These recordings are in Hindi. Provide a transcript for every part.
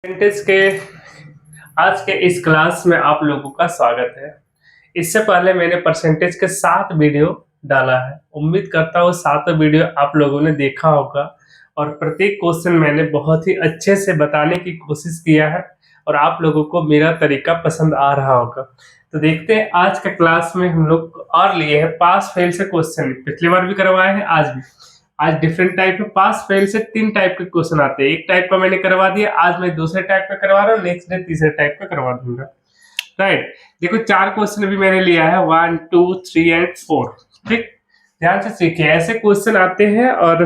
परसेंटेज के आज के इस क्लास में आप लोगों का स्वागत है। इससे पहले मैंने परसेंटेज के 7 वीडियो डाला है। उम्मीद करता हूँ 7 वीडियो आप लोगों ने देखा होगा और प्रत्येक क्वेश्चन मैंने बहुत ही अच्छे से बताने की कोशिश किया है और आप लोगों को मेरा तरीका पसंद आ रहा होगा। तो देखते हैं आज का क्लास में हम लोग और लिए हैं पास फेल से क्वेश्चन। पिछली बार भी करवाए हैं, आज भी। आज डिफरेंट टाइप के पास फेल से 3 टाइप के क्वेश्चन आते हैं। एक टाइप का मैंने करवा दिया, आज मैं दूसरे टाइप का करवा रहा हूँ, नेक्स्ट डे तीसरे टाइप का करवा दूंगा। राइट, देखो 4 क्वेश्चन भी मैंने लिया है, 1 2 3 एंड 4। ठीक, ध्यान से सीखिए, ऐसे क्वेश्चन आते हैं और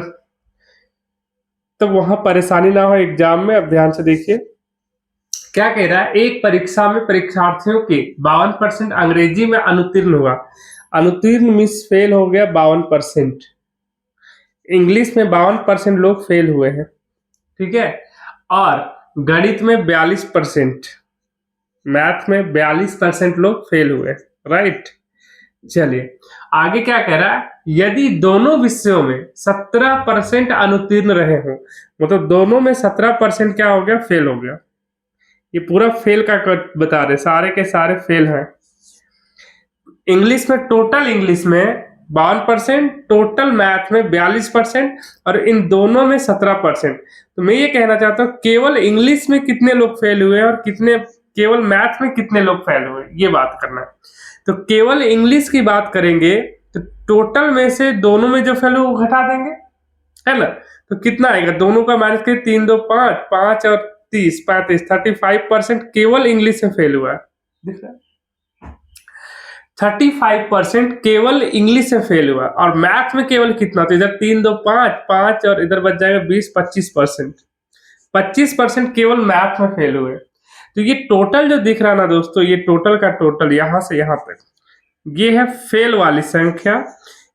तो वहां परेशानी ना हो एग्जाम में। अब ध्यान से देखिए क्या कह रहा है। एक परीक्षा में परीक्षार्थियों के 52% अंग्रेजी में अनुत्तीर्ण हुआ। अनुत्तीर्ण मीन्स फेल हो गया 52%। इंग्लिश में 52% लोग फेल हुए हैं, ठीक है। और गणित में 42%, मैथ में 42% लोग फेल हुए। राइट, चलिए आगे क्या कह रहा है। यदि दोनों विषयों में 17% अनुत्तीर्ण रहे हो, मतलब दोनों में 17% क्या हो गया, फेल हो गया। ये पूरा फेल का बता रहे, सारे के सारे फेल हैं। इंग्लिश में टोटल इंग्लिश में 52%, टोटल मैथ में 42% और इन दोनों में 17%। तो मैं ये कहना चाहता हूँ केवल इंग्लिश में कितने लोग फेल हुए और कितने केवल मैथ में कितने लोग फेल हुए, ये बात करना है। तो केवल इंग्लिश की बात करेंगे तो टोटल में से दोनों में जो फेल हुए वो घटा देंगे, है ना। तो कितना आएगा, दोनों का माइनस करें, 3 2 5, 5 और 30 35, 35% केवल इंग्लिश में फेल हुआ है। दिख रहा है, 35% केवल इंग्लिश से फेल हुआ। और मैथ में केवल कितना, तो इधर 3 2 5 5 और इधर बच जाएगा 20 25%। 25% केवल मैथ में फेल हुए। तो ये टोटल जो दिख रहा ना दोस्तों, ये टोटल का टोटल यहां से यहां तक, ये है फेल वाली संख्या,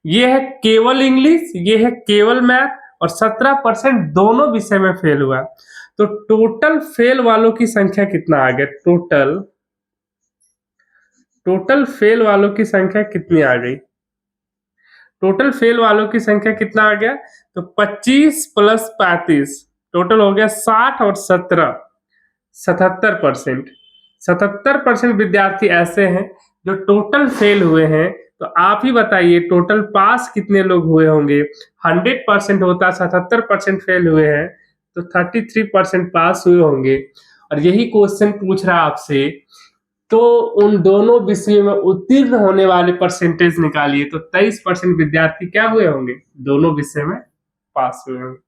ये है केवल इंग्लिश, ये है केवल मैथ और 17% दोनों विषय में फेल हुआ। तो टोटल फेल वालों की संख्या कितना आ गया, टोटल फेल वालों की संख्या कितनी आ गई, टोटल फेल वालों की संख्या कितना आ गया, तो 25 प्लस 35 टोटल हो गया 60 और 17 77%। 77% विद्यार्थी ऐसे हैं जो टोटल फेल हुए हैं। तो आप ही बताइए टोटल पास कितने लोग हुए होंगे। 100% होता 77% फेल हुए हैं तो 33% पास हुए होंगे। और यही क्वेश्चन पूछ रहा आपसे, तो उन दोनों विषयों में उत्तीर्ण होने वाले परसेंटेज निकालिए। तो 23% विद्यार्थी क्या हुए होंगे, दोनों विषय में पास हुए होंगे।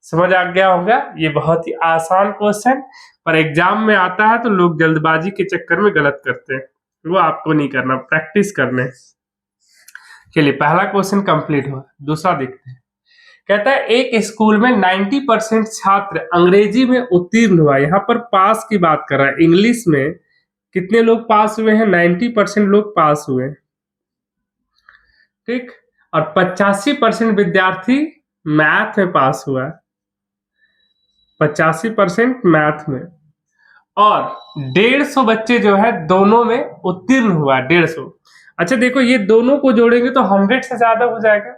समझ आ गया होगा, ये बहुत ही आसान क्वेश्चन, पर एग्जाम में आता है तो लोग जल्दबाजी के चक्कर में गलत करते हैं। वो आपको नहीं करना, प्रैक्टिस करने। चलिए पहला क्वेश्चन कंप्लीट हुआ, दूसरा देखते हैं। कहता है एक स्कूल में 90% छात्र अंग्रेजी में उत्तीर्ण हुआ। यहाँ पर पास की बात कर रहा है। इंग्लिश में कितने लोग पास हुए हैं, 90% लोग पास हुए, ठीक। और 85% विद्यार्थी मैथ में पास हुआ है, 85% मैथ में। और 150 बच्चे जो है दोनों में उत्तीर्ण हुआ, 150। अच्छा देखो, ये दोनों को जोड़ेंगे तो 100 से ज्यादा हो जाएगा।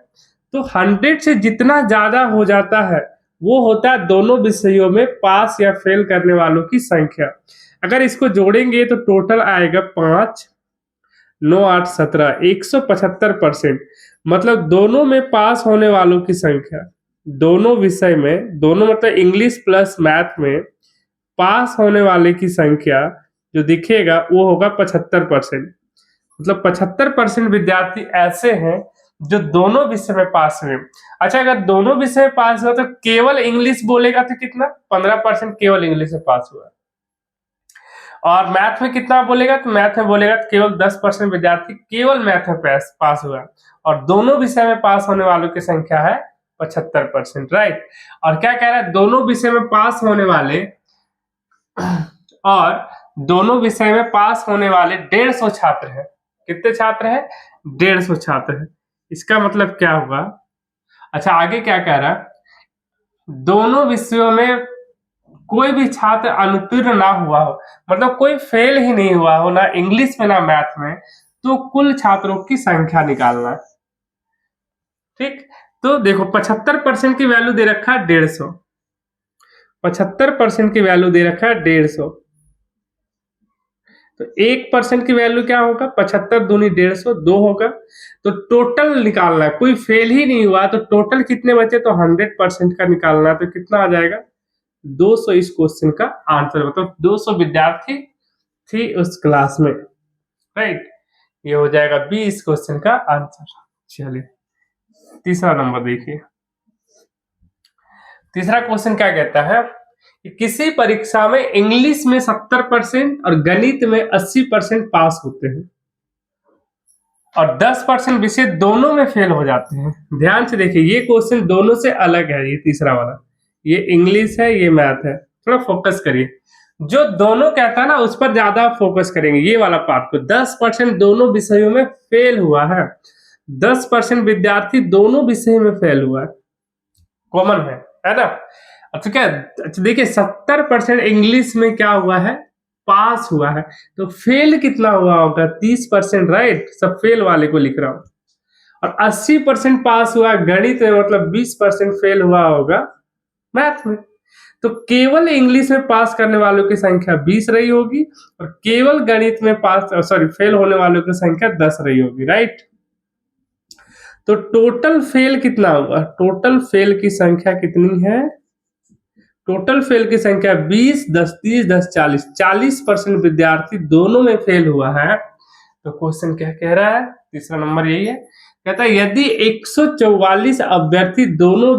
तो 100 से जितना ज्यादा हो जाता है वो होता है दोनों विषयों में पास या फेल करने वालों की संख्या। अगर इसको जोड़ेंगे तो टोटल आएगा 5 9 8 17 175%। मतलब दोनों में पास होने वालों की संख्या, दोनों विषय में, दोनों मतलब इंग्लिश प्लस मैथ में पास होने वाले की संख्या जो दिखेगा वो होगा 75%। मतलब 75% विद्यार्थी ऐसे हैं जो दोनों विषय में पास हुए। अच्छा, अगर दोनों विषय में पास हुआ तो केवल इंग्लिश बोलेगा तो कितना, 15% केवल इंग्लिश में पास हुआ। और मैथ में कितना बोलेगा, तो मैथ में बोलेगा तो केवल 10% विद्यार्थी केवल मैथ में पास हुआ। और दोनों विषय में पास होने वालों की संख्या है 75%। राइट, और क्या कह रहा है, दोनों विषय में पास होने वाले और दोनों विषय में पास होने वाले 150 छात्र हैं। कितने छात्र हैं, 150 छात्र हैं। इसका मतलब क्या हुआ। अच्छा आगे क्या कह रहा है, दोनों विषयों में कोई भी छात्र अनुत्तीर्ण ना हुआ हो, मतलब कोई फेल ही नहीं हुआ हो, ना इंग्लिश में ना मैथ में, तो कुल छात्रों की संख्या निकालना। ठीक, तो देखो 75% की वैल्यू दे रखा है 150, 75% की वैल्यू दे रखा है 150, तो 1% की वैल्यू क्या होगा, 75 दूनी 150, 2 होगा। तो टोटल निकालना है, कोई फेल ही नहीं हुआ तो टोटल कितने बचे, तो 100% का निकालना है, तो कितना आ जाएगा 200 इस क्वेश्चन का आंसर। मतलब 200 विद्यार्थी थी उस क्लास में, राइट। ये हो जाएगा बी इस क्वेश्चन का आंसर। चलिए तीसरा नंबर देखिए। तीसरा क्वेश्चन क्या कहता है कि किसी परीक्षा में इंग्लिश में 70% और गणित में 80% पास होते हैं और 10% विषय दोनों में फेल हो जाते हैं। ध्यान से देखिए, ये क्वेश्चन दोनों से अलग है। ये तीसरा वाला, ये इंग्लिश है, ये मैथ है। थोड़ा फोकस करिए, जो दोनों कहता है ना उस पर ज्यादा फोकस करेंगे। ये वाला पार्ट को 10% दोनों विषयों में फेल हुआ है, 10% विद्यार्थी दोनों विषय में फेल हुआ है, कॉमन है ना। अच्छा क्या, अच्छा देखिए 70% इंग्लिश में क्या हुआ है, पास हुआ है, तो फेल कितना हुआ होगा 30%, राइट। सब फेल वाले को लिख रहा हूं। और 80% पास हुआ गणित में, मतलब 20% फेल हुआ होगा मैथ में। तो केवल इंग्लिश में पास करने वालों की संख्या 20 रही होगी और केवल गणित में फेल होने वालों की संख्या 10 रही होगी, राइट। तो टोटल फेल कितना हुआ, टोटल फेल की संख्या कितनी है, टोटल फेल की संख्या 20, 10, 30, 10, 40, 40% विद्यार्थी दोनों में फेल हुआ है। तो क्वेश्चन क्या कह रहा है, तीसरा नंबर यही है, कहता है यदि 144 अभ्यर्थी दोनों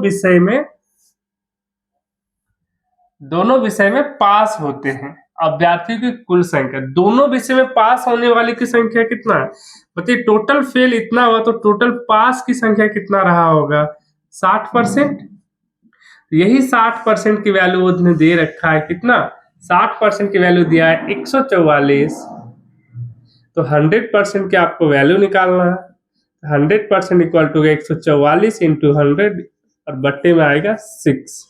विषय में पास होते हैं, अभ्यर्थियों की कुल संख्या, दोनों विषय में पास होने वाले की संख्या कितना है, बताइए। टोटल फेल इतना हुआ तो टोटल पास की संख्या कितना रहा होगा, 60%। यही 60% की वैल्यू उसने दे रखा है, कितना, 60% की वैल्यू दिया है 144, तो 100% की आपको वैल्यू निकालना है। 100% इक्वल टू 144 इंटू 100 और बट्टे में आएगा 6।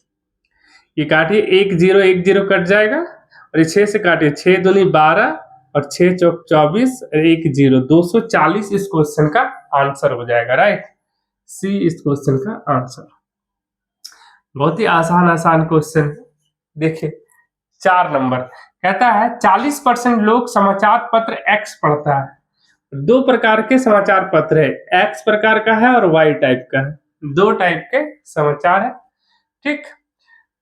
ये काटिए, 1 0 कट जाएगा और ये 6 से काटिए, 6 दूनी 12 और 6 चौक 24 और 1 0, 240 इस क्वेश्चन का आंसर हो जाएगा, राइट। सी इस क्वेश्चन का आंसर। बहुत ही आसान क्वेश्चन। देखिए 4 नंबर कहता है 40% लोग समाचार पत्र एक्स पढ़ता है। दो प्रकार के समाचार पत्र है, एक्स प्रकार का है और वाई टाइप का है, दो टाइप के समाचार है, ठीक।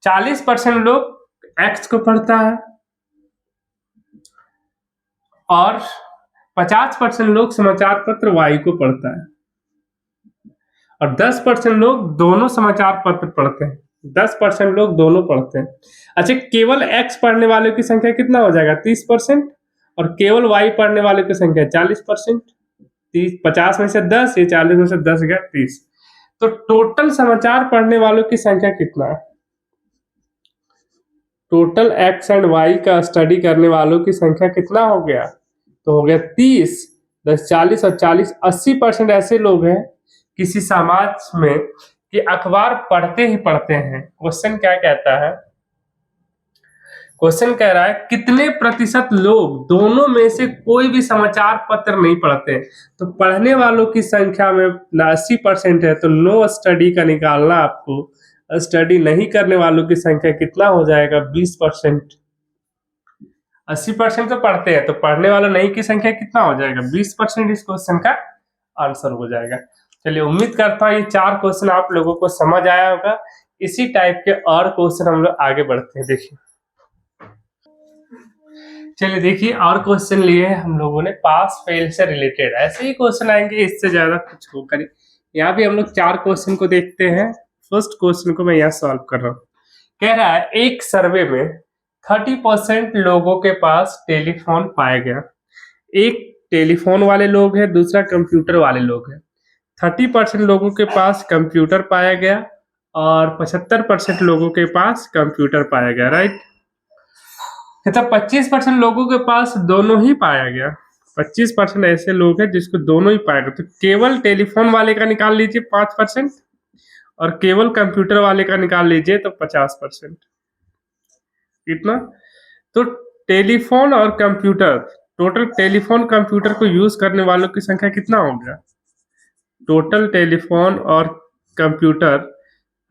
40% लोग एक्स को पढ़ता है और 50% लोग समाचार पत्र वाई को पढ़ता है और 10% लोग दोनों समाचार पत्र पढ़ते हैं, 10% लोग दोनों पढ़ते हैं। अच्छा, केवल एक्स पढ़ने वालों की संख्या कितना हो जाएगा, 30%, और केवल वाई पढ़ने वालों की संख्या 40%। 50 में से 10, ये 40 में से 10 गया 30, तो टोटल समाचार पढ़ने वालों की संख्या कितना है, टोटल एक्स एंड वाई का स्टडी करने वालों की संख्या कितना हो गया, तो हो गया 30, 10 40 और 40 80% ऐसे लोग हैं किसी समाज में कि अखबार पढ़ते ही पढ़ते हैं। क्वेश्चन क्या कहता है, क्वेश्चन कह रहा है कितने प्रतिशत लोग दोनों में से कोई भी समाचार पत्र नहीं पढ़ते। तो पढ़ने वालों की संख्या में 80% है, तो नो स्टडी का निकालना आपको। स्टडी नहीं करने वालों की संख्या कितना हो जाएगा, 20%। 80% तो पढ़ते हैं, तो पढ़ने वाला नहीं की संख्या कितना हो जाएगा, 20% इस क्वेश्चन का आंसर हो जाएगा। चलिए उम्मीद करता हूँ ये 4 क्वेश्चन आप लोगों को समझ आया होगा। इसी टाइप के और क्वेश्चन हम लोग आगे बढ़ते हैं। देखिए चलिए देखिए और क्वेश्चन लिए हम लोगों ने पास फेल से रिलेटेड, ऐसे ही क्वेश्चन आएंगे, इससे ज्यादा कुछ हो करें। यहाँ भी हम लोग 4 क्वेश्चन को देखते हैं। फर्स्ट क्वेश्चन को मैं यहाँ सॉल्व कर रहा हूँ। कह रहा है एक सर्वे में 30% लोगों के पास टेलीफोन पाया गया। एक टेलीफोन वाले लोग हैं, दूसरा कंप्यूटर वाले लोग हैं। 30% लोगों के पास कंप्यूटर पाया गया और 75% लोगों के पास कंप्यूटर पाया गया, राइट। मतलब 25% लोगों के पास दोनों ही पाया गया। 25% ऐसे लोग हैं जिसको दोनों ही पाया गया। तो केवल टेलीफोन वाले का निकाल लीजिए 5% और केवल कंप्यूटर वाले का निकाल लीजिए तो 50%। कितना, तो टेलीफोन और कंप्यूटर, टोटल टेलीफोन कंप्यूटर को यूज करने वालों की संख्या कितना हो गया, टोटल टेलीफोन और कंप्यूटर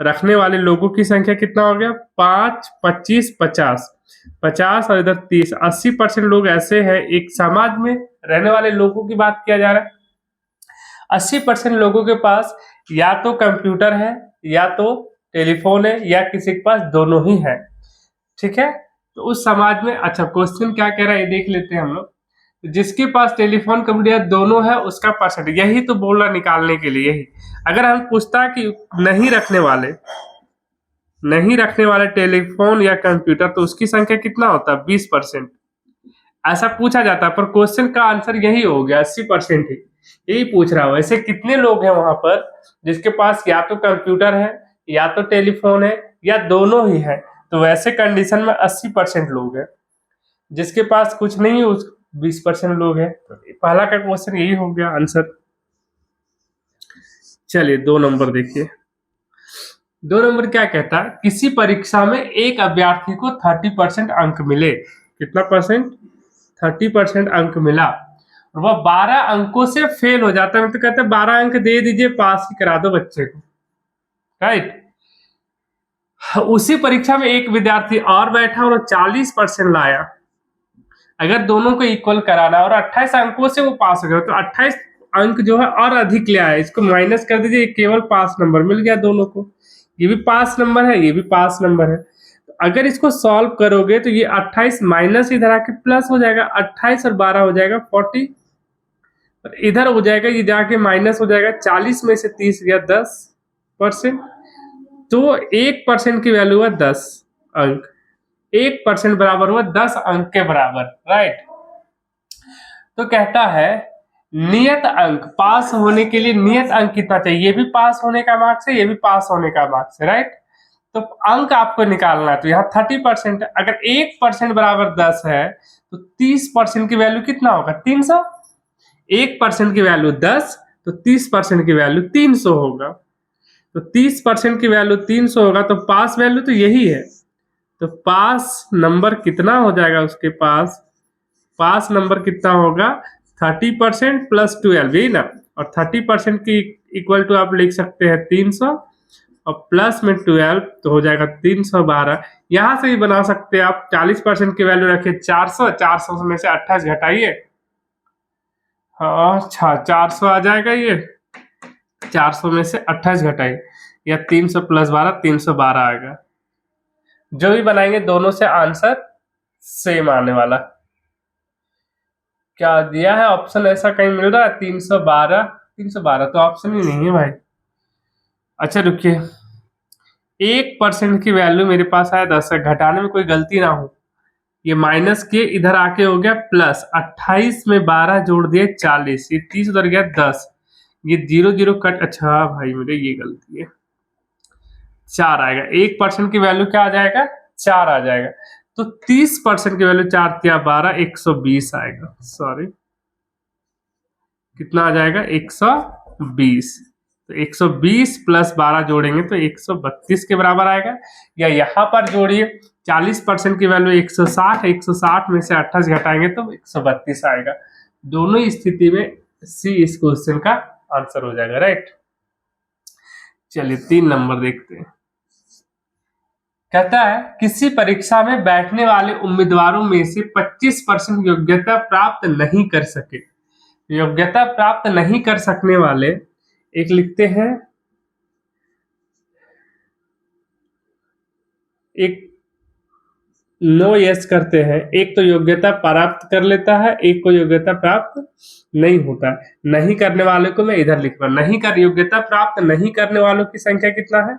रखने वाले लोगों की संख्या कितना हो गया, 5, 25, 50, 50 और इधर 30, 80% लोग ऐसे हैं। एक समाज में रहने वाले लोगों की बात किया जा रहा है। 80% लोगों के पास या तो कंप्यूटर है, या तो टेलीफोन है, या किसी के पास दोनों ही है। ठीक है, तो उस समाज में, अच्छा क्वेश्चन क्या कह रहा है ये देख लेते हैं हम लोग। जिसके पास टेलीफोन कंप्यूटर दोनों है उसका परसेंट, यही तो बोल रहा निकालने के लिए। यही अगर हम पूछता कि नहीं रखने वाले टेलीफोन या कंप्यूटर, तो उसकी संख्या कितना होता, 20%। ऐसा पूछा जाता, पर क्वेश्चन का आंसर यही हो गया, 80% ही यही पूछ रहा हूं। ऐसे कितने लोग हैं वहां पर जिसके पास या तो कंप्यूटर है, या तो टेलीफोन है, या दोनों ही है। तो वैसे कंडीशन में 80% लोग हैं। जिसके पास कुछ नहीं है उस 20% लोग हैं। तो पहला का क्वेश्चन यही हो गया आंसर। चलिए 2 नंबर देखिए। 2 नंबर क्या कहता है, किसी परीक्षा में एक अभ्यर्थी को 30% अंक मिले। कितना परसेंट, 30% अंक मिला, और वह 12 अंकों से फेल हो जाता है। तो कहते हैं 12 अंक दे दीजिए, पास ही करा दो बच्चे को, राइट। उसी परीक्षा में एक विद्यार्थी और बैठा और 40% लाया। अगर दोनों को इक्वल कराना और 28 अंकों से वो पास हो गया, तो 28 अंक जो है और अधिक ले आया, इसको माइनस कर दीजिए, केवल पास नंबर मिल गया दोनों को। ये भी पास नंबर है, ये भी पास नंबर है। तो अगर इसको सॉल्व करोगे तो ये 28 माइनस इधर आके प्लस हो जाएगा, 28 और 12 हो जाएगा 40, और इधर हो जाएगा ये जाके माइनस हो जाएगा, 40 में से 30 गया 10%। तो 1% की वैल्यू है 10 अंक। 1% बराबर हुआ 10 अंक के बराबर, राइट। तो कहता है नियत अंक, पास होने के लिए नियत अंक कितना चाहिए, ये भी पास होने का मार्क्स है, ये भी पास होने का मार्क्स है, राइट। तो अंक आपको निकालना है, तो यहाँ 30%। अगर 1% बराबर 10 है तो 30% की वैल्यू कितना होगा, 300। 1% की वैल्यू 10, तो 30% की वैल्यू 300 होगा। तो 30% की वैल्यू 300 होगा, तो पास वैल्यू तो यही है। तो पास नंबर कितना हो जाएगा उसके पास, पास नंबर कितना होगा, 30% प्लस 12, यही ना। और 30% की इक्वल टू आप लिख सकते हैं 300, और प्लस में 12 तो हो जाएगा 312। यहां से भी बना सकते हैं आप, 40% की वैल्यू रखिए 400, 400 में से 28 घटाइए, हाँ अच्छा 400 आ जाएगा ये। 400 में से 28 घटाइए, या 300 प्लस 12, 312 आएगा। जो भी बनाएंगे दोनों से आंसर सेम आने वाला। क्या दिया है ऑप्शन, ऐसा कहीं मिल रहा है 312, 312 तो ऑप्शन ही नहीं है भाई। अच्छा रुकिए, 1% की वैल्यू मेरे पास आया 10 है, घटाने में कोई गलती ना हो, ये माइनस के इधर आके हो गया प्लस, 28 में 12 जोड़ दिए 40, ये 30 उधर गया 10, ये 0 0 कट, अच्छा भाई मेरे ये गलती है, 4 आएगा। 1% की वैल्यू क्या आ जाएगा, 4 आ जाएगा। तो 30% की वैल्यू 4 या 12, 120 आएगा, सॉरी कितना आ जाएगा, 120। तो 120 प्लस 12 जोड़ेंगे तो 132 के बराबर आएगा। या यहाँ पर जोड़िए, 40% की वैल्यू 160, 160 में से 28 घटाएंगे तो 132 आएगा। दोनों ही स्थिति में सी इस क्वेश्चन का आंसर हो जाएगा, राइट। चलिए 3 नंबर देखते हैं। कहता है किसी परीक्षा में बैठने वाले उम्मीदवारों में से 25% योग्यता प्राप्त नहीं कर सके। योग्यता प्राप्त नहीं कर सकने वाले, एक लिखते हैं, एक नो यस करते हैं, एक तो योग्यता प्राप्त कर लेता है, एक को योग्यता प्राप्त नहीं होता है। नहीं करने वाले को मैं इधर लिख रहा हूं, नहीं कर योग्यता प्राप्त नहीं करने वालों की संख्या कितना है,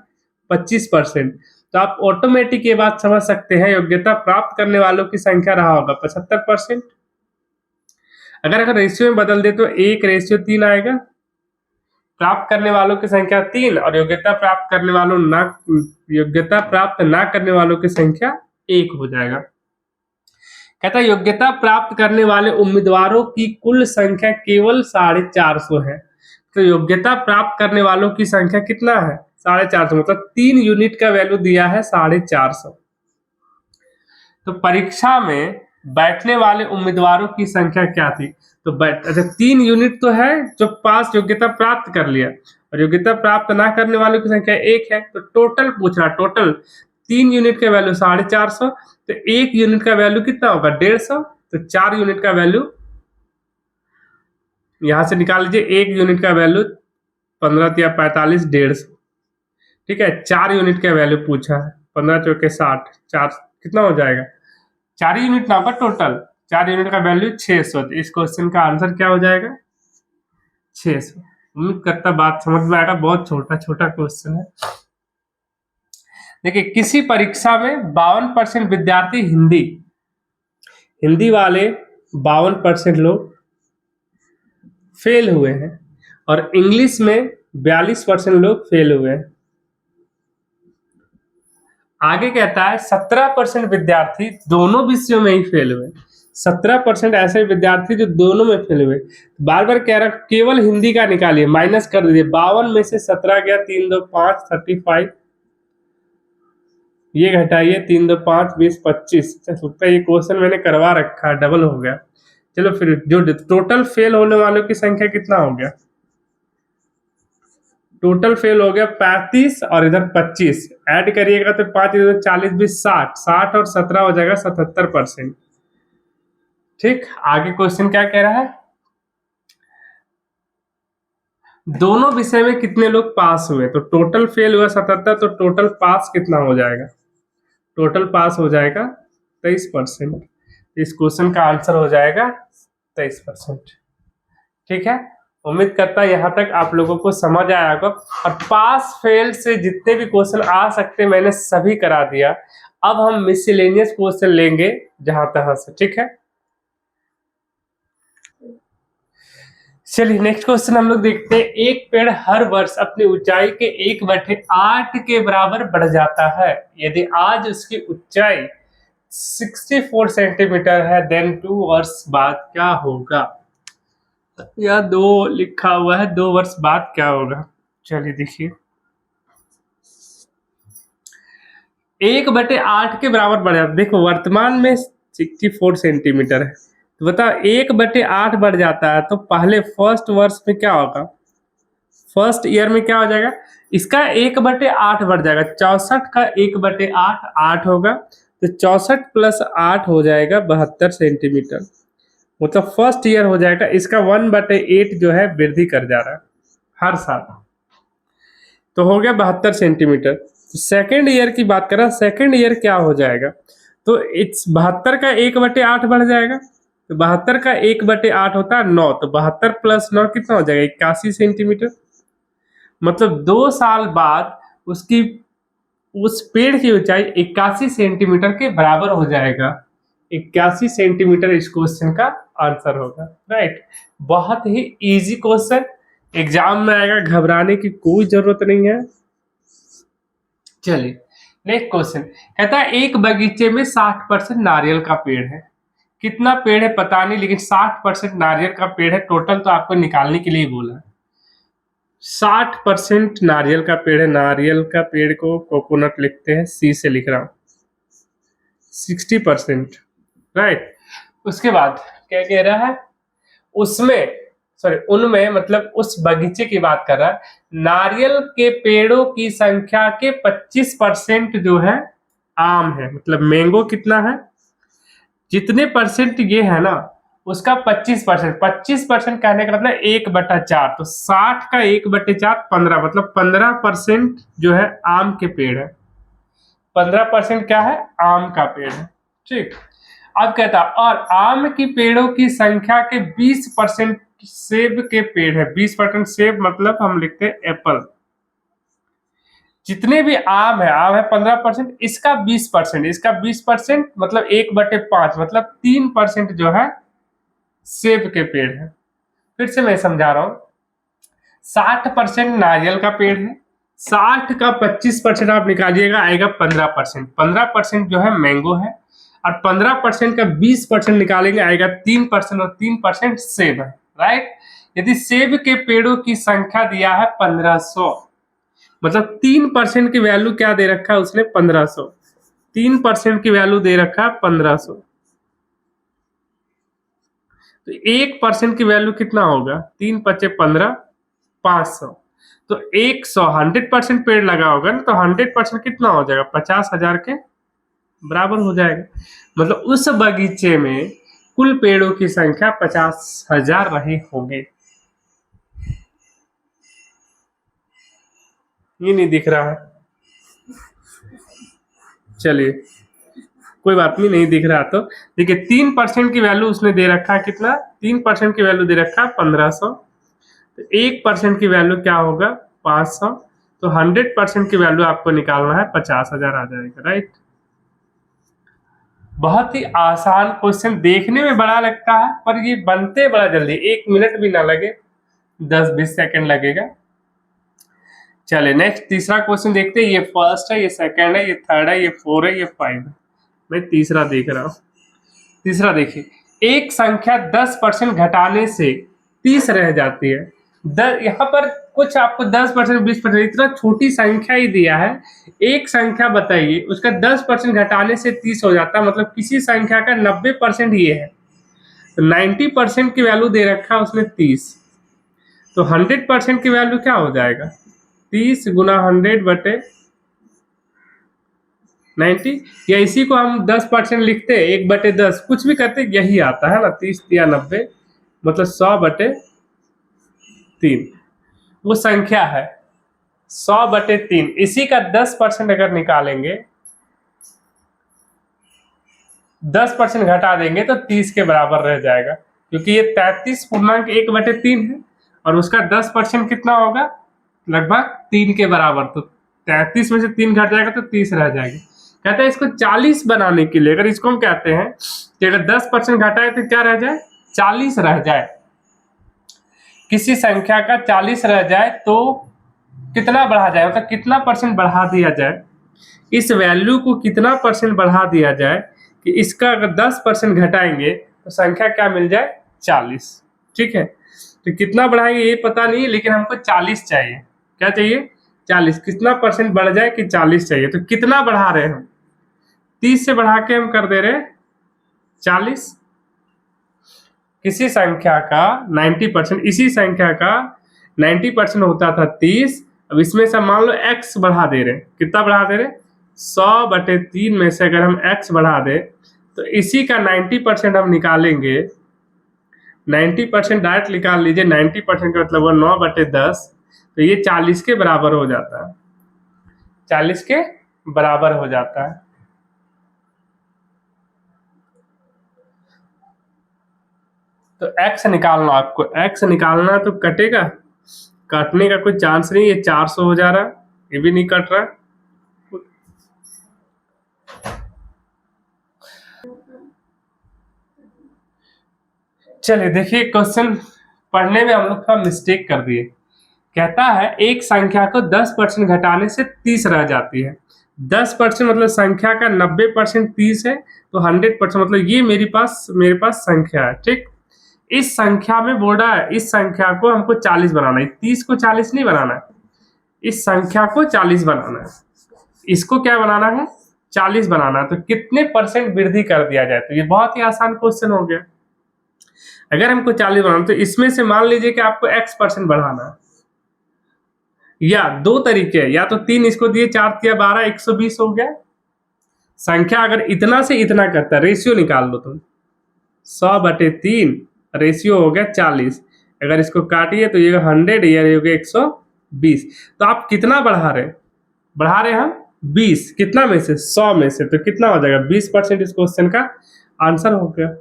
25%। तो आप ऑटोमेटिक ये बात समझ सकते हैं योग्यता प्राप्त करने वालों की संख्या रहा होगा 75%। अगर रेशियो में बदल दे तो 1:3 आएगा। प्राप्त करने वालों की संख्या 3 और योग्यता प्राप्त ना करने वालों की संख्या 1 हो जाएगा। कहता है योग्यता प्राप्त करने वाले उम्मीदवारों की कुल संख्या केवल 450 है। तो योग्यता प्राप्त करने वालों की संख्या कितना है, 450, मतलब 3 यूनिट का वैल्यू दिया है 450। तो परीक्षा में बैठने वाले उम्मीदवारों की संख्या क्या थी? तो अच्छा 3 यूनिट तो है जो पास योग्यता प्राप्त कर लिया, और योग्यता प्राप्त ना करने वालों की संख्या 1 है। तो टोटल पूछ रहा, टोटल 3 यूनिट का वैल्यू 450, तो 1 यूनिट का वैल्यू कितना होगा? 150। तो 4 यूनिट का वैल्यू यहां से निकाल लीजिए, 1 यूनिट का वैल्यू 15 या 45, 150। ठीक है, 4 यूनिट का वैल्यू पूछा है, 15 चौके 60, 4 कितना हो जाएगा? 4 यूनिट ना होगा टोटल, 4 यूनिट का वैल्यू 600। तो इस क्वेश्चन का आंसर क्या हो जाएगा? 600। उम्मीद करता बात समझ में आएगा, बहुत छोटा छोटा क्वेश्चन है। देखिए, किसी परीक्षा में 52% विद्यार्थी हिंदी वाले 52% लोग फेल हुए हैं, और इंग्लिश में 42% लोग फेल हुए हैं। आगे कहता है 17% विद्यार्थी दोनों विषयों में ही फेल हुए। 17% ऐसे विद्यार्थी जो दोनों में फेल हुए। बार बार कह रहा केवल हिंदी का निकालिए, माइनस कर दीजिए। 52 में से 17 गया, 3 2 5 35, ये घटाइए, 3 2 5 20 25। लगता है ये क्वेश्चन मैंने करवा रखा है, डबल हो गया। चलो फिर जो टोटल फेल होने वालों की संख्या कितना हो गया? टोटल फेल हो गया 35 और इधर 25, ऐड करिएगा तो 5 इधर 40 20 60, 60 और 17 हो जाएगा 77%। ठीक, आगे क्वेश्चन क्या कह रहा है? दोनों विषय में कितने लोग पास हुए? तो टोटल फेल हुआ 77, तो टोटल पास कितना हो जाएगा? टोटल पास हो जाएगा 23%। इस क्वेश्चन का आंसर हो जाएगा 23%। ठीक है, उम्मीद करता है यहाँ तक आप लोगों को समझ आया होगा। और पास फेल से जितने भी क्वेश्चन आ सकते मैंने सभी करा दिया। अब हम मिसलेनियस क्वेश्चन लेंगे जहां तहां से। ठीक है, चलिए नेक्स्ट क्वेश्चन हम लोग देखते हैं। एक पेड़ हर वर्ष अपनी ऊंचाई के 1/8 के बराबर बढ़ जाता है। यदि आज उसकी ऊंचाई 64 सेंटीमीटर है, देन 2 वर्ष बाद क्या होगा? या 2 लिखा हुआ है, 2 वर्ष बाद क्या होगा? चलिए देखिए, 1/8 के बराबर बढ़ जाता है। देखो वर्तमान में 64 सेंटीमीटर है, तो बताओ 1/8 बढ़ जाता है, तो पहले फर्स्ट वर्ष में क्या होगा? फर्स्ट ईयर में क्या हो जाएगा? इसका 1/8 बढ़ जाएगा। 64 का 1/8 8 होगा, तो 64 प्लस 8 हो जाएगा 72 सेंटीमीटर। मतलब फर्स्ट ईयर हो जाएगा। इसका 1/8 जो है वृद्धि कर जा रहा है हर साल, तो हो गया 72 सेंटीमीटर। सेकेंड ईयर की बात कर रहा, सेकेंड ईयर क्या हो जाएगा? तो इस 72 का 1/8 बढ़ जाएगा, तो 72 का 1/8 होता है 9, तो 72 प्लस 9 कितना हो जाएगा? 81 सेंटीमीटर। मतलब 2 साल बाद उसकी उस पेड़ की ऊंचाई 81 सेंटीमीटर के बराबर हो जाएगा। 81 सेंटीमीटर इस क्वेश्चन का आंसर होगा। राइट, बहुत ही इजी क्वेश्चन, एग्जाम में आएगा, घबराने की कोई जरूरत नहीं है। चलिए नेक्स्ट क्वेश्चन कहता है एक बगीचे में 60% नारियल का पेड़ है। कितना पेड़ है पता नहीं, लेकिन 60% नारियल का पेड़ है। टोटल तो आपको निकालने के लिए बोला है। 60% नारियल का पेड़ है। नारियल का पेड़ को कोकोनट लिखते हैं, सी से लिख रहा हूं। 60%, राइट। उसके बाद क्या कह रहा है? उसमें उनमें, मतलब उस बगीचे की बात कर रहा है। नारियल के पेड़ों की संख्या के 25% जो है आम है। मतलब मैंगो कितना है? जितने परसेंट ये है ना, उसका 25%। 25% कहने का मतलब 1/4, तो 60 का 1/4 15, मतलब 15% जो है आम के पेड़ है। 15% क्या है? आम का पेड़ है। ठीक, अब कहता और आम की पेड़ों की संख्या के 20% सेब के पेड़ है। 20% सेब मतलब हम लिखते हैं एप्पल। जितने भी आम है 15%, इसका 20%, इसका 20% मतलब 1/5, मतलब 3% जो है सेब के पेड़ है। फिर से मैं समझा रहा हूं, 60% नारियल का पेड़ है, 60 का 25% आप निकालिएगा, आएगा 15%। 15% जो है मैंगो है, और 15% का 20% निकालेंगे, आएगा 3%, और 3% सेब है। राइट, यदि सेब के पेड़ों की संख्या दिया है 1500, मतलब 3% की वैल्यू क्या दे रखा है उसने? 1500। 3% की वैल्यू दे रखा है 1500। तो 1% की वैल्यू कितना होगा, 3 पचे 15, 500। तो 100% पेड़ लगा होगा ना, तो 100% कितना हो जाएगा, 50,000 के बराबर हो जाएगा। मतलब उस बगीचे में कुल पेड़ों की संख्या 50,000 रही होगी। ये नहीं दिख रहा है, चलिए कोई बात नहीं दिख रहा। तो देखिए 3% की वैल्यू उसने दे रखा है, कितना, 3% की वैल्यू दे रखा है 1500। तो 1% की वैल्यू क्या होगा, 500। तो 100% की वैल्यू आपको निकालना है, 50,000 आ जाएगा, राइट। बहुत ही आसान क्वेश्चन, देखने में बड़ा लगता है पर ये बनते बड़ा जल्दी, 1 मिनट भी ना लगे, 10-20 सेकंड लगेगा। चले नेक्स्ट तीसरा क्वेश्चन देखते हैं। ये फर्स्ट है, ये सेकंड है, ये थर्ड है, ये 4 है, ये 5 है। मैं तीसरा देख रहा हूँ। तीसरा देखिए, एक संख्या 10% घटाने से 30 रह जाती है। यहाँ पर कुछ आपको 10%, 20%, इतना छोटी संख्या ही दिया है। एक संख्या बताइए उसका 10% घटाने से 30 हो जाता है, मतलब किसी संख्या का 90% ये है। तो 90% की वैल्यू दे रखा है उसने 30। तो 100% की वैल्यू क्या हो जाएगा, 30 गुना 100 बटे 90, या इसी को हम 10% लिखते, 1/10 कुछ भी करते, यही आता है ना, 30 या 90, मतलब 100/3 वो संख्या है। 100/3 इसी का 10% अगर निकालेंगे, 10% घटा देंगे तो 30 के बराबर रह जाएगा, क्योंकि ये 33.1/3 है और उसका 10% कितना होगा, लगभग 3 के बराबर। तो 33 में से 3 घट जाएगा तो 30 रह जाएगी। कहते हैं इसको 40 बनाने के लिए, अगर इसको हम कहते हैं कि अगर 10% घटाए तो क्या रह जाए, 40 रह जाए। किसी संख्या का 40 रह जाए तो कितना बढ़ा जाए, मतलब कितना परसेंट बढ़ा दिया जाए, इस वैल्यू को कितना परसेंट बढ़ा दिया जाए कि इसका अगर 10% घटाएंगे तो संख्या क्या मिल जाए, 40। ठीक है, तो कितना बढ़ाएंगे ये पता नहीं, लेकिन हमको 40 चाहिए। क्या चाहिए, 40। कितना परसेंट बढ़ जाए कि 40 चाहिए। तो कितना बढ़ा रहे हैं हम, 30 से बढ़ा के हम कर दे रहे 40। किसी संख्या का 90%, इसी संख्या का 90% होता था 30। अब इसमें से मान लो x बढ़ा दे रहे, कितना बढ़ा दे रहे, 100/3 में से अगर हम x बढ़ा दे तो इसी का 90% हम निकालेंगे। 90% डायरेक्ट निकाल लीजिए, 90% का मतलब वो 9/10, तो ये 40 के बराबर हो जाता है, 40 के बराबर हो जाता है। तो x निकालना, आपको x निकालना, तो कटेगा, काटने का कोई चांस नहीं। ये 400 हो जा रहा है, ये भी नहीं कट रहा। चलिए देखिए क्वेश्चन पढ़ने में हम लोग का मिस्टेक कर दिए। कहता है एक संख्या को 10% घटाने से 30 रह जाती है। 10% मतलब संख्या का 90% 30 है, तो 100% मतलब ये मेरे पास संख्या है। ठीक, इस संख्या में बोल रहा है, इस संख्या को हमको 40 बनाना है, 30 को 40 नहीं बनाना है, इस संख्या को 40 बनाना है। इसको क्या बनाना है, 40 बनाना है। तो कितने परसेंट वृद्धि कर दिया जाए, तो ये बहुत ही आसान क्वेश्चन हो गया। अगर हमको 40 बनाना, तो इसमें से मान लीजिए कि आपको x% बढ़ाना है, या दो तरीके हैं, या तो 3 इसको दिए, 4 दिया 12, 120 हो गया। संख्या अगर इतना से इतना करता है, रेशियो निकाल लो तुम, 100/3 रेशियो हो गया 40। अगर इसको काटिए तो ये 100, ये हो गया 120। तो आप कितना बढ़ा रहे हैं हम 20, कितना में से, 100 में से, तो कितना हो जाएगा, 20% इस क्वेश्चन का आंसर हो गया।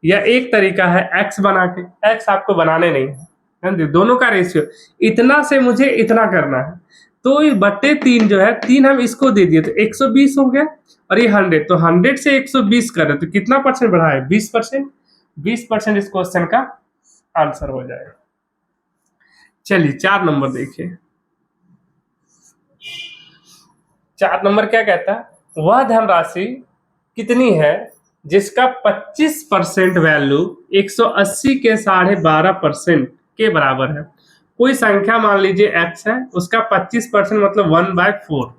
या एक तरीका है x बना के, x आपको बनाने नहीं है, दोनों का रेशियो इतना से मुझे इतना करना है, तो ये 3 जो है, 3 हम इसको दे दिए तो 120 हो गया, और ये 100, तो 100 से 120 कर रहे, तो कितना परसेंट बढ़ा है, 20%। 20% इस क्वेश्चन का आंसर हो जाएगा। चलिए 4 नंबर देखिए। 4 नंबर क्या कहता है, वह धनराशि कितनी है जिसका 25% वैल्यू 180 के 12.5% के बराबर है। कोई संख्या मान लीजिए x है, उसका 25% मतलब 1/4,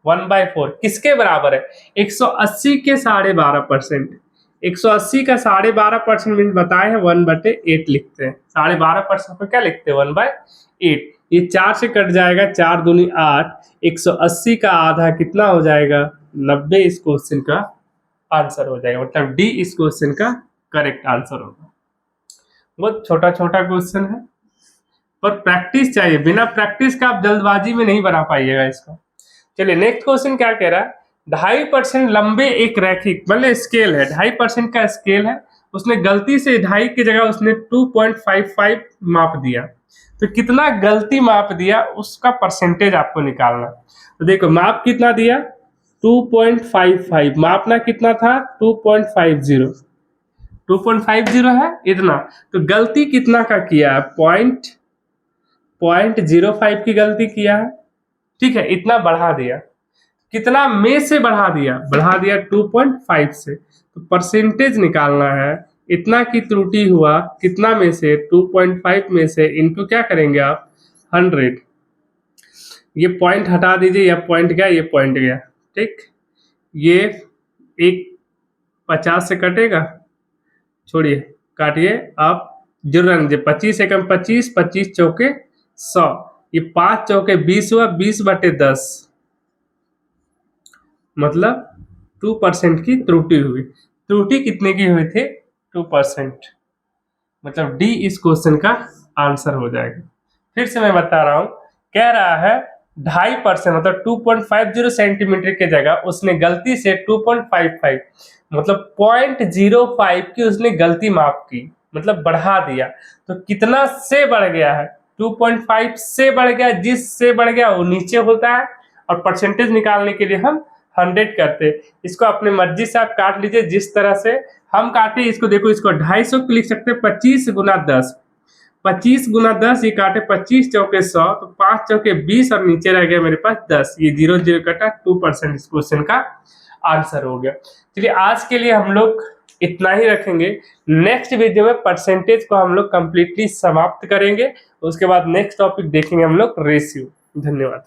1/4 किसके बराबर है, 180 के 12.5%। 180 का 12.5% मीन बताए हैं 1/8 लिखते हैं। 12.5% को क्या लिखते हैं 1/8। ये 4 से कट जाएगा, 4 दूनी 8। 180 का आधा कितना हो जाएगा 90। इस क्वेश्चन का आंसर हो जाएगा, मतलब डी इस क्वेश्चन का करेक्ट आंसर होगा। बहुत छोटा छोटा क्वेश्चन है पर प्रैक्टिस चाहिए, बिना प्रैक्टिस का आप जल्दबाजी में नहीं बना पाइएगा इसको। चलिए नेक्स्ट क्वेश्चन क्या कह रहा है, 2.5% लंबे एक रैखिक मतलब स्केल है, 2.5% का स्केल है, उसने गलती से 2.5 की जगह उसने 2.55 माप दिया, तो कितना गलती माप दिया उसका परसेंटेज आपको निकालना। तो देखो माप कितना दिया 2.55, मापना कितना था 2.50, 2.50 है इतना, तो गलती कितना का किया है 0.05 की गलती किया है, ठीक है, इतना बढ़ा दिया। कितना में से बढ़ा दिया 2.5 से, तो परसेंटेज निकालना है, इतना की त्रुटि हुआ कितना में से 2.5 में से इनटू क्या करेंगे आप 100। ये पॉइंट हटा दीजिए, यह पॉइंट गया, ये पॉइंट गया, ठीक, ये एक 50 से कटेगा, छोड़िए काटिए आप, जरूर रख दीजिए 25 एकम 25, 25 चौके 100, ये 5 चौके 20 हुआ, 20/10 मतलब 2% की त्रुटि हुई। त्रुटि कितने की हुई थी 2%, मतलब डी इस क्वेश्चन का आंसर हो जाएगा। फिर से मैं बता रहा हूं, कह रहा है 2.5% मतलब 2.50 सेंटीमीटर की जगह उसने गलती से 2.55 मतलब 0.05 की उसने गलती माप की, मतलब बढ़ा दिया, तो कितना से बढ़ गया है 2.5 से बढ़ गया, जिससे बढ़ गया वो नीचे होता है, और परसेंटेज निकालने के लिए हम 100 करते। इसको अपने मर्जी से आप काट लीजिए, जिस तरह से हम काटे इसको, देखो इसको 250 लिख सकते हैं 25 गुना 10, 25 गुना 10 ये काटे 25 चौके 100, तो 5 चौके 20 और नीचे रह गया मेरे पास 10, ये 0 0 कटा 2% इस क्वेश्चन का आंसर हो गया। चलिए आज के लिए हम लोग इतना ही रखेंगे, नेक्स्ट वीडियो में परसेंटेज को हम लोग कंप्लीटली समाप्त करेंगे, उसके बाद नेक्स्ट टॉपिक देखेंगे हम लोग रेशियो। धन्यवाद।